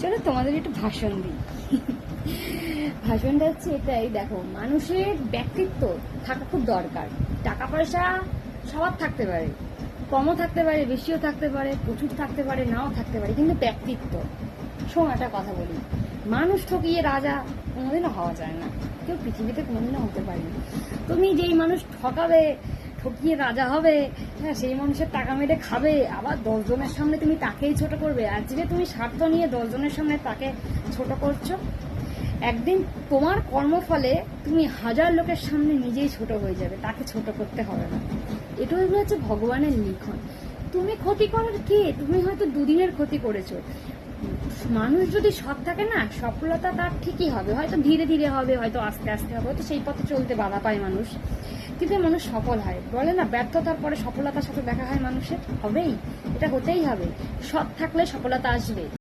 চলো তোমাদের একটু ভাষণ দিই। ভাষণটা হচ্ছে এটাই, দেখো মানুষের ব্যক্তিত্ব থাকা খুব দরকার। টাকা পয়সা সবার থাকতে পারে, কমও থাকতে পারে, বেশিও থাকতে পারে, প্রচুর থাকতে পারে, নাও থাকতে পারে, কিন্তু ব্যক্তিত্ব। শোন একটা কথা বলি, মানুষ ঠকিয়ে রাজা কোনোদিনও হওয়া যায় না, কেউ পৃথিবীতে কোনোদিনও হতে পারেনি। তুমি যেই মানুষ ঠকাবে, ঠকিয়ে রাজা হবে, হ্যাঁ সেই মানুষের টাকা মেরে খাবে, আবার 10 জনের সামনে তুমি তাকেই ছোট করবে। আজকে তুমি স্বার্থ নিয়ে 10 জনের সামনে তাকে ছোট করছো, একদিন তোমার কর্মফলে তুমি 1000 লোকের সামনে নিজেই ছোট হয়ে যাবে, তাকে ছোট করতে হবে না। এটাই হচ্ছে ভগবানের লিখন। তুমি ক্ষতি করার কে? তুমি হয়তো দুদিনের ক্ষতি করেছো। মানুষ যদি সৎ থাকে না, সফলতা তার ঠিকই হবে, হয়তো ধীরে ধীরে হবে, হয়তো আস্তে আস্তে হবে, হয়তো সেই পথে চলতে বাধা পায় মানুষ, কিন্তু মানুষ সফল হয়। বলে না ব্যর্থতার পরে সফলতার সাথে দেখা হয় মানুষের, হবেই, এটা হতেই হবে। সৎ থাকলে সফলতা আসবে।